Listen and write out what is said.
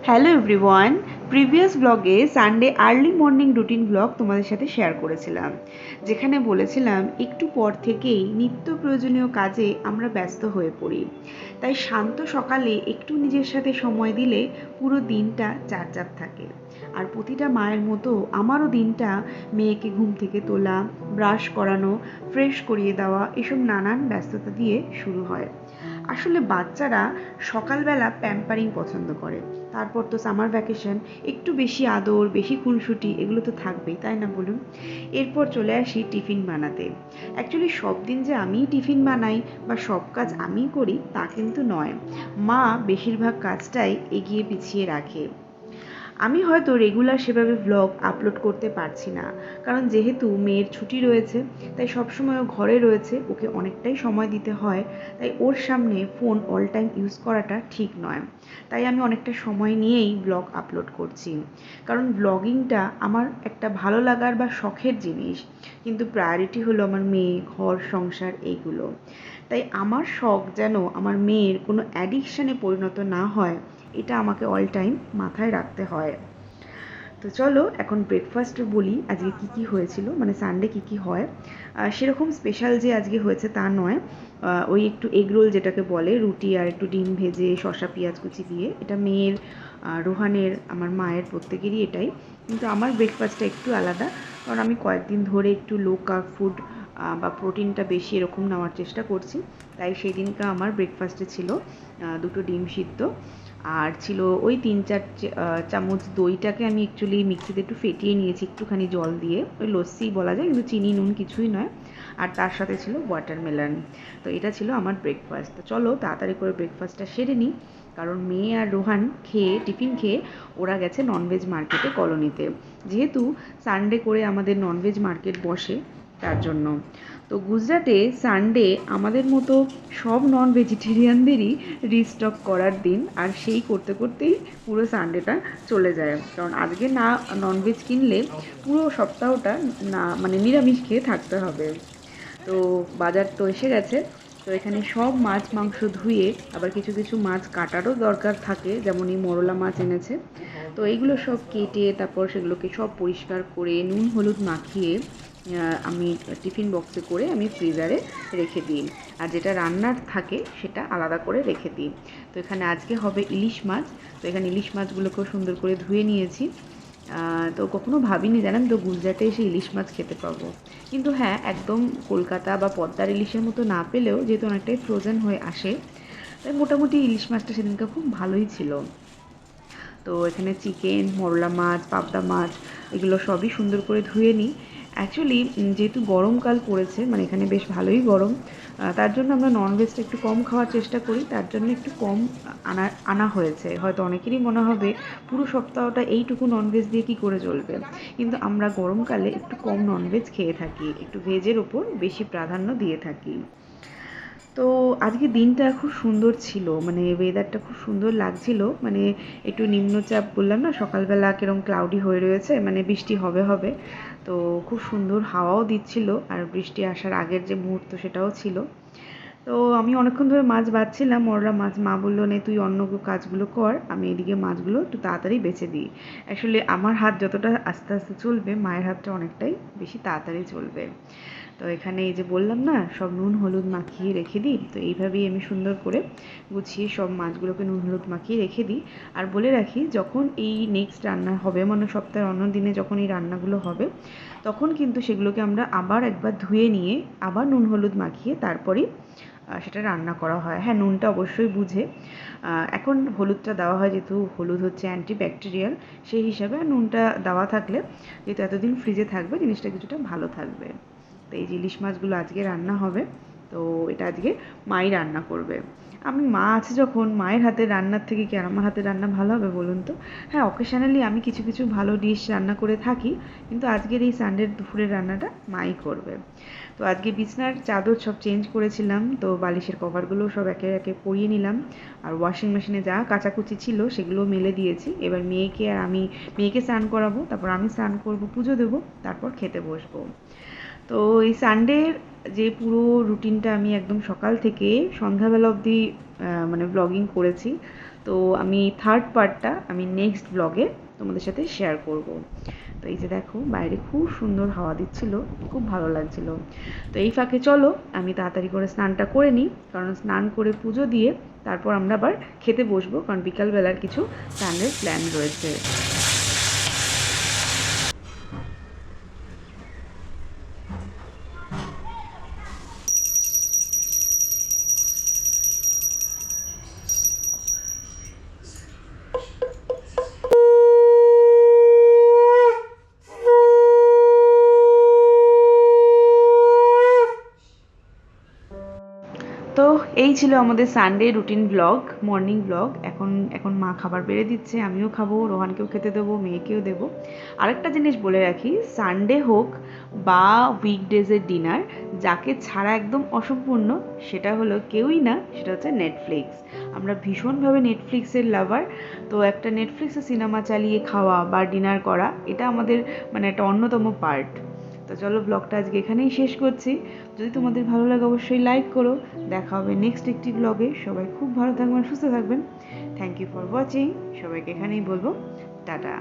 Hello everyone, previous ব্লগে Sunday early morning routine blog তোমাদের সাথে শেয়ার করেছিলাম, যেখানে বলেছিলাম একটু পর থেকেই নিত্য প্রয়োজনীয় কাজে আমরা ব্যস্ত হয়ে পড়ি। তাই শান্ত সকালে একটু নিজের সাথে সময় দিলে পুরো দিনটা চার্জাপ থাকে। আর প্রতিটা মায়ের মতো আমারও দিনটা মেয়েকে ঘুম থেকে তোলা, ব্রাশ করানো, ফ্রেশ করিয়ে দেওয়া, এসব নানান ব্যস্ততা দিয়ে শুরু হয়। আসলে বাচ্চারা সকালবেলা প্যাম্পারিং পছন্দ করে, তারপর তো সামার ভ্যাকেশন, একটু বেশি আদর, বেশি খুনসুটি, এগুলো তো থাকবেই, তাই না বলুন? এরপর চলে আসি টিফিন বানাতে। অ্যাকচুয়ালি সব দিন যে আমিই টিফিন বানাই বা সব কাজ আমিই করি তা কিন্তু নয়। মা বেশিরভাগ কাজটাই এগিয়ে পিছিয়ে রাখে। আমি হয়তো রেগুলার সেভাবে ভ্লগ আপলোড করতে পারছি না, কারণ যেহেতু মেয়ের ছুটি রয়েছে, তাই সবসময় ও ঘরে রয়েছে, ওকে অনেকটাই সময় দিতে হয়। তাই ওর সামনে ফোন অল টাইম ইউজ করাটা ঠিক নয়। তাই আমি অনেকটা সময় নিয়েই ব্লগ আপলোড করছি, কারণ ব্লগিংটা আমার একটা ভালো লাগার বা শখের জিনিস, কিন্তু প্রায়োরিটি হলো আমার মেয়ে, ঘর, সংসার, এইগুলো। তাই আমার শখ যেন আমার মেয়ের কোনো অ্যাডিকশানে পরিণত না হয়, এটা আমাকে অল টাইম মাথায় রাখতে হয়। তো চলো এখন ব্রেকফাস্টে বলি আজকে কি কি হয়েছিল, মানে সানডে কি কি হয়। সেরকম স্পেশাল যে আজকে হয়েছে তা নয়। ওই একটু এগ রোল যেটাকে বলে, রুটি আর একটু ডিম ভেজে শসা পেঁয়াজ কুচি দিয়ে, এটা মেয়ের, রোহানের, আমার মায়ের, প্রত্যেকেরই এটাই। কিন্তু আমার ব্রেকফাস্টটা একটু আলাদা, কারণ আমি কয়েকদিন ধরে একটু লো কার্ব ফুড বা প্রোটিনটা বেশি এরকম নেওয়ার চেষ্টা করছি। তাই সেই দিনকা আমার ব্রেকফাস্টে ছিল দুটো ডিম সিদ্ধ, আর ছিল ওই 3-4 চামচ দইটাকে আমি অ্যাকচুয়ালি মিক্সিতে একটু ফেটিয়ে নিয়েছি একটুখানি জল দিয়ে, ওই লস্যি বলা যায়, কিন্তু চিনি নুন কিছুই নয়। আর তার সাথে ছিল ওয়াটারমেলন। তো এটা ছিল আমার ব্রেকফাস্ট। তো চলো তাড়াতাড়ি করে ব্রেকফাস্টটা সেরে নিই, কারণ মেয়ে আর রোহান খেয়ে, টিফিন খেয়ে ওরা গেছে ননভেজ মার্কেটে কলোনিতে, যেহেতু সানডে করে আমাদের ননভেজ মার্কেট বসে, তার জন্য। তো গুজরাটে সানডে আমাদের মতো সব নন ভেজিটেরিয়ানদেরই রিস্টক করার দিন, আর সেই করতে করতেই পুরো সানডেটা চলে যায়, কারণ আজকে না ননভেজ কিনলে পুরো সপ্তাহটা না, মানে নিরামিষ খেয়ে থাকতে হবে। তো বাজার তো এসে গেছে। তো এখানে সব মাছ মাংস ধুয়ে, আবার কিছু কিছু মাছ কাটারও দরকার থাকে, যেমন এই মরলা মাছ এনেছে। তো এইগুলো সব কেটে তারপর সেগুলোকে সব পরিষ্কার করে নুন হলুদ মাখিয়ে আমি টিফিন বক্সে করে আমি ফ্রিজারে রেখে দিই। আর যেটা রান্নার থাকে সেটা আলাদা করে রেখে দিই। তো এখানে আজকে হবে ইলিশ মাছ। তো এখানে ইলিশ মাছগুলোকেও সুন্দর করে ধুয়ে নিয়েছি। তো কখনো ভাবিনি, জানেন তো, গুজরাটে এসে ইলিশ মাছ খেতে পাবো। কিন্তু হ্যাঁ, একদম কলকাতা বা পদ্মার ইলিশের মতো না পেলেও, যেহেতু অনেকটাই ফ্রোজেন হয়ে আসে, তাই মোটামুটি ইলিশ মাছটা সেদিনকে খুব ভালোই ছিল। তো এখানে চিকেন, মরলা মাছ, পাবদা মাছ, এগুলো সবই সুন্দর করে ধুয়ে নিই। অ্যাকচুয়ালি যেহেতু গরমকাল পড়েছে, মানে এখানে বেশ ভালোই গরম, তার জন্য আমরা ননভেজটা একটু কম খাওয়ার চেষ্টা করি, তার জন্য একটু কম আনা আনা হয়েছে। হয়তো অনেকেরই মনে হবে পুরো সপ্তাহটা এইটুকু ননভেজ দিয়ে কী করে চলবে, কিন্তু আমরা গরমকালে একটু কম ননভেজ খেয়ে থাকি, একটু ভেজের ওপর বেশি প্রাধান্য দিয়ে থাকি। তো আজকে দিনটা খুব সুন্দর ছিল, মানে ওয়েদারটা খুব সুন্দর লাগছিল, মানে একটু নিম্নচাপ, বললাম না সকালবেলা কিরম ক্লাউডি হয়ে রয়েছে, মানে বৃষ্টি হবে হবে। তো খুব সুন্দর হাওয়াও দিচ্ছিল, আর বৃষ্টি আসার আগের যে মুহূর্ত সেটাও ছিল। তো আমি অনেকক্ষণ ধরে মাছ বাছছিলাম, মরলা মাছ। মা বললো, নে তুই অন্য কাজগুলো কর, আমি এদিকে মাছগুলো একটু তাড়াতাড়ি বেছে দিই। অ্যাকচুয়ালি আমার হাত যতটা আস্তে আস্তে চলবে, মায়ের হাতটা অনেকটাই বেশি তাড়াতাড়ি চলবে। তো এখানে এই যে বললাম না, সব নুন হলুদ মাখিয়ে রেখে দিই, তো এইভাবেই আমি সুন্দর করে গুছিয়ে সব মাছগুলোকে নুন হলুদ মাখিয়ে রেখে দিই। আর বলে রাখি, যখন এই নেক্সট রান্না হবে, মানে সপ্তাহের অন্য দিনে যখন এই রান্নাগুলো হবে, তখন কিন্তু সেগুলোকে আমরা আবার একবার ধুয়ে নিয়ে আবার নুন হলুদ মাখিয়ে তারপরেই সেটা রান্না করা হয়। হ্যাঁ, নুনটা অবশ্যই বুঝে। এখন হলুদটা দেওয়া হয়, যেহেতু হলুদ হচ্ছে অ্যান্টিব্যাকটেরিয়াল, সেই হিসাবে নুনটা দেওয়া থাকলে, যেহেতু এতদিন ফ্রিজে থাকবে, জিনিসটা কিছুটা ভালো থাকবে। তো এই যে ইলিশ মাছগুলো আজকে রান্না হবে, তো এটা আজকে মাই রান্না করবে। আমি মা আছে যখন, মায়ের হাতের রান্নার থেকে কি আর আমার হাতের রান্না ভালো হবে বলুন তো? হ্যাঁ, অকেশানালি আমি কিছু কিছু ভালো ডিশ রান্না করে থাকি, কিন্তু আজকের এই সানডের দুপুরের রান্নাটা মাই করবে। তো আজকে বিছনার চাদর সব চেঞ্জ করেছিলাম, তো বালিশের কভারগুলো সব একে একে পরিয়ে নিলাম, আর ওয়াশিং মেশিনে যা কাচাকুচি ছিল সেগুলো মেলে দিয়েছি। এবার মেয়েকে স্নান করাবো, তারপর আমি স্নান করবো, পুজো দেবো, তারপর খেতে বসবো। তো এই সানডের যে পুরো রুটিনটা আমি একদম সকাল থেকে সন্ধ্যাবেলা অবধি মানে ব্লগিং করেছি। তো আমি থার্ড পার্টটা আমি নেক্সট ব্লগে তোমাদের সাথে শেয়ার করব। তো এই যে দেখো বাইরে খুব সুন্দর হাওয়া দিচ্ছিল, খুব ভালো লাগছিল। তো এই ফাঁকে চলো আমি তাড়াতাড়ি করে স্নানটা করে নিই, কারণ স্নান করে পুজো দিয়ে তারপর আমরা আবার খেতে বসবো, কারণ বিকালবেলার কিছু সানডের প্ল্যান রয়েছে। তো এই ছিল আমাদের Sunday routine blog, morning blog. এখন এখন মা খাবার বেড়ে দিচ্ছে, আমিও খাবো, রোহানকেও খেতে দেবো, মেয়েকেও দেবো। আরেকটা জিনিস বলে রাখি, সানডে হোক বা উইকডেজের ডিনার, যাকে ছাড়া একদম অসম্পূর্ণ সেটা হলো কেউই না, সেটা হচ্ছে নেটফ্লিক্স। আমরা ভীষণভাবে নেটফ্লিক্সের লাভার। তো একটা নেটফ্লিক্সে সিনেমা চালিয়ে খাওয়া বা ডিনার করা, এটা আমাদের মানে একটা অন্যতম পার্ট। তো চলো ব্লগটা আজকে এখানেই শেষ করছি। যদি তোমাদের ভালো লাগে অবশ্যই লাইক করো। দেখা হবে নেক্সট একটি ব্লগে। সবাই খুব ভালো থাকবেন, সুস্থ থাকবেন। Thank you for watching. সবাইকে এখানেই বলবো টাটা।